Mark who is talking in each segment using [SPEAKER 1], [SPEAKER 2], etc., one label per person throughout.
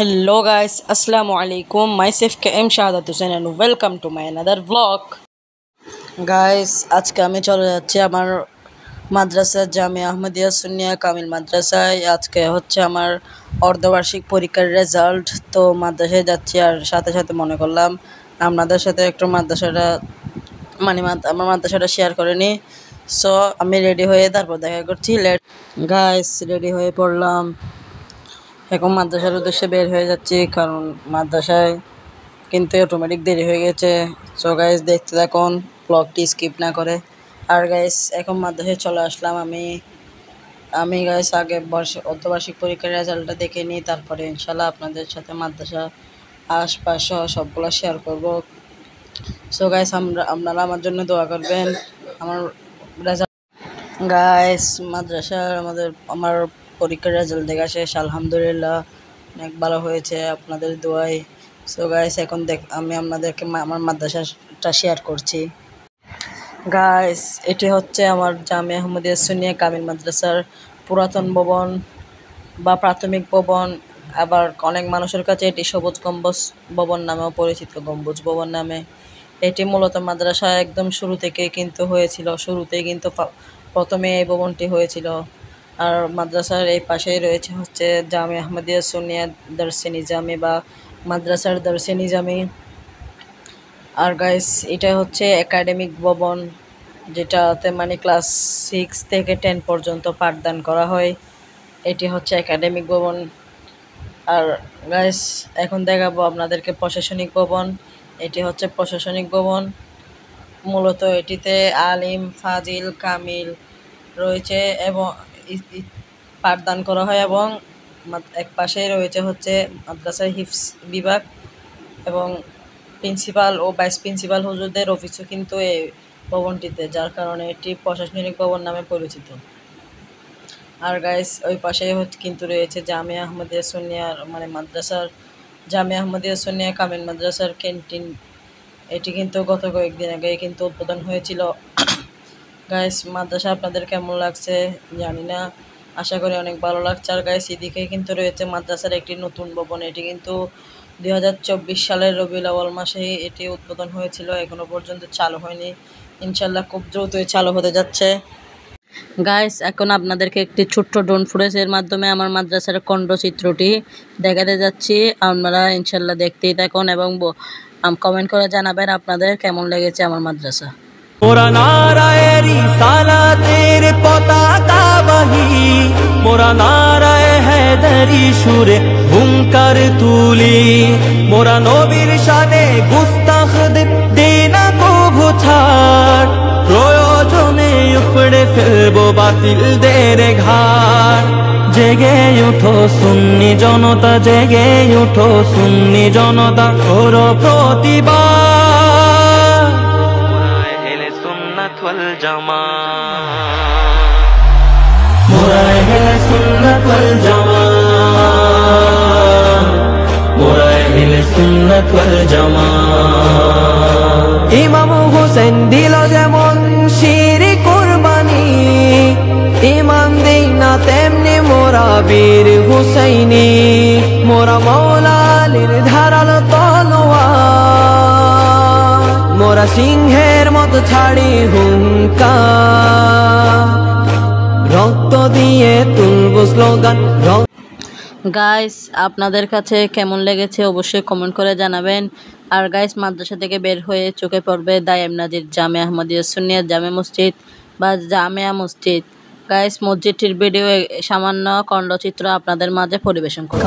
[SPEAKER 1] Hello guys, Assalamu alaikum. Myself KM Shahadat Hussain and welcome to my another vlog. Guys, আজকে আমি চলে যাচ্ছি আমার মাদ্রাসা জামিয়া আহমদিয়া সুন্নিয়া কামিল মাদ্রাসায়। আজকে হচ্ছে আমার অর্ধবার্ষিক পরীক্ষার রেজাল্ট। তো মাদ্রাসায় যাচ্ছি আর সাথে সাথে মনে করলাম আপনাদের সাথে একটু মাদ্রাসাটা আমার মাদ্রাসাটা শেয়ার করে নিই। সো আমি রেডি হয়ে তারপর দেখা করছি। গাইস, রেডি হয়ে পড়লাম। এখন মাদ্রাসার উদ্দেশ্যে বের হয়ে যাচ্ছি, কারণ মাদ্রাসায় কিন্তু অটোমেটিক দেরি হয়ে গেছে। সো গাইস, দেখতে থাকুন, ব্লগটি স্কিপ না করে। আর গাইস, এখন মাদ্রাসায় চলে আসলাম। আমি গাইস আগে অর্ধবার্ষিক পরীক্ষার রেজাল্টটা দেখে নিই, তারপরে ইনশাল্লাহ আপনাদের সাথে মাদ্রাসা আশপাশ সহ সবগুলো শেয়ার করব। সো গাইস, আপনারা আমার জন্য দোয়া করবেন। আমার রেজাল্ট গাইস, মাদ্রাসার আমার পরীক্ষার রেজাল্ট দেখা শেষ, আলহামদুলিল্লাহ অনেক ভালো হয়েছে আপনাদের দোয়ায়। সো গাইস, এখন আমি আপনাদেরকে আমার মাদ্রাসাটা শেয়ার করছি। গাইস, এটি হচ্ছে আমার জামিয়া আহমদিয়া সুন্নিয়া কামিল মাদ্রাসার পুরাতন ভবন বা প্রাথমিক ভবন। আবার অনেক মানুষের কাছে এটি সবুজ গম্বুজ ভবন নামেও পরিচিত, গম্বুজ ভবন নামে। এটি মূলত মাদ্রাসা একদম শুরুতেই কিন্তু প্রথমে এই ভবনটি হয়েছিল। আর মাদ্রাসার এই পাশেই রয়েছে হচ্ছে জামিয়া আহমদিয়া সুন্নিয়া দারসে নিজামি বা মাদ্রাসার দারসে নিজামি। আর গাইস, এটা হচ্ছে একাডেমিক ভবন, যেটাতে ক্লাস 6 থেকে 10 পর্যন্ত পাঠদান করা হয়। এটি হচ্ছে একাডেমিক ভবন। আর গাইস, এখন দেখাবো আপনাদেরকে প্রশাসনিক ভবন। এটি হচ্ছে প্রশাসনিক ভবন। মূলত এটিতে আলিম, ফাজিল, কামিল রয়েছে এবং পাঠদান করা হয়, এবং এক পাশেই রয়েছে হচ্ছে মাদ্রাসার হিফজ বিভাগ এবং প্রিন্সিপাল ও ভাইস প্রিন্সিপাল হুজুরদের অফিসও কিন্তু এই ভবনটিতে, যার কারণে এটি প্রশাসনিক ভবন নামে পরিচিত। আর গাইস, ওই পাশেই কিন্তু রয়েছে জামিয়া আহমদিয়া সুন্নিয়া জামিয়া আহমদিয়া সুন্নিয়া কামিল মাদ্রাসার ক্যান্টিন। এটি কিন্তু গত কয়েকদিন আগে কিন্তু উদ্বোধন হয়েছিল। গাইস, মাদ্রাসা আপনাদের কেমন লাগছে জানি না, আশা করি অনেক ভালো লাগছে। আর গাইস, এদিকে কিন্তু রয়েছে মাদ্রাসার একটি নতুন ভবন। এটি কিন্তু 2024 সালের রবিউল আউয়াল মাসেই এটি উদ্বোধন হয়েছিল, এখনো পর্যন্ত চালু হয়নি। ইনশাল্লাহ খুব দ্রুতই চালু হতে যাচ্ছে। গাইস, এখন আপনাদেরকে একটি ছোট্ট ড্রোন ফুটেজের মাধ্যমে আমার মাদ্রাসার খণ্ডচিত্রটি দেখাতে যাচ্ছি। আপনারা ইনশাল্লাহ দেখতেই থাকুন এবং কমেন্ট করে জানাবেন আপনাদের কেমন লেগেছে আমার মাদ্রাসা।
[SPEAKER 2] মোরা নারায়ে রিসালাতের পতাকা বাহি, মোরা নারায়ে হায়দারি সুরে হুঙ্কার তুলি, মোরা নবীর শানে গুস্তাখদের দেনা কভু ছাড়, প্রয়োজনে উপড়ে ফেলবো বাতিলদের ঘাড়। জেগে উঠো সুন্নি জনতা, জেগে উঠো সুন্নি জনতা, করো প্রতিবাদ। ওয়াল জামাত, মোরা আহলে সুন্নাত ওয়াল জামাত, মোরা আহলে সুন্নাত ওয়াল জামাত। ইমাম হোসেন দিল যেমন শিরি কুরবানি, ইমাম দেই না তেমনি মোরা বীর হুসাইনি, মোরা মওলা আলীর ধারালো তলোয়ার, মোরা সিংহের মতো ছাড়ি হুঙ্কার, রক্ত দিয়ে তুলব স্লোগান।
[SPEAKER 1] গাইস, আপনাদের কাছে কেমন লেগেছে অবশ্যই কমেন্ট করে জানাবেন। আর গাইস, মাদ্রাসা থেকে বের হয়ে চোখে পড়বে দায়েম নাজির জামিয়া আহমদিয়া সুন্নিয়া জামে মসজিদ বা জামিয়া মসজিদ। গাইস, মসজিদটির ভিডিও সামান্য খণ্ডচিত্র আপনাদের মাঝে পরিবেশন করব।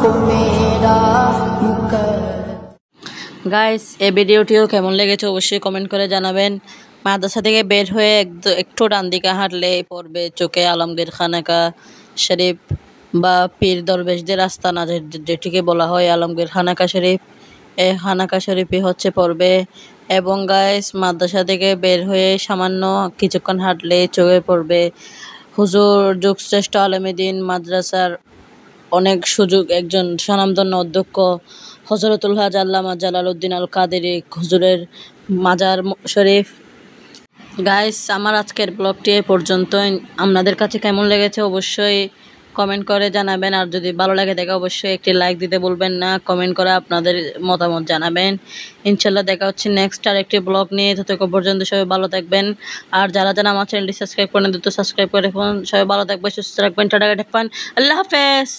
[SPEAKER 3] को मेरा
[SPEAKER 1] গাইস এই ভিডিওটিও কেমন লেগেছে অবশ্যই কমেন্ট করে জানাবেন। মাদ্রাসা থেকে বের হয়ে একটু ডান দিকে হাঁটলে পড়বে চোখে আলমগীর খানাকা শরীফ বা পীর দরবেশদের আস্তানা, যেটিকে বলা হয় আলমগীর খানাকা শরীফ। এই খানাকা শরীফই হচ্ছে পড়বে। এবং গাইস মাদ্রাসা থেকে বের হয়ে সামান্য কিছুক্ষণ হাঁটলে চোখে পড়বে হুজুর যুগশ্রেষ্ঠ আলেমদ্বীন মাদ্রাসার অনেক সুযোগ একজন স্বনামধন্য অধ্যক্ষ হযরতুল হাজ আল্লামা জালালউদ্দিন আল কাদেরী হুজুরের মাজার শরীফ। গাইস আমার আজকের ব্লগটি এ পর্যন্তই। আপনাদের কাছে কেমন লেগেছে অবশ্যই কমেন্ট করে জানাবেন। আর যদি ভালো লাগে থাকে অবশ্যই একটি লাইক দিতে ভুলবেন না, কমেন্ট করে আপনাদের মতামত জানাবেন। ইনশাল্লাহ দেখা হচ্ছে নেক্সট আরেকটি ব্লগ নিয়ে। ততক্ষণ পর্যন্ত সবাই ভালো থাকবেন। আর যারা যারা আমার চ্যানেলটি সাবস্ক্রাইব করেন দ্রুত সাবস্ক্রাইব করে রাখুন। সবাই ভালো থাকবেন, সুস্থ রাখবেন, টাটা, আল্লাহ হাফেজ।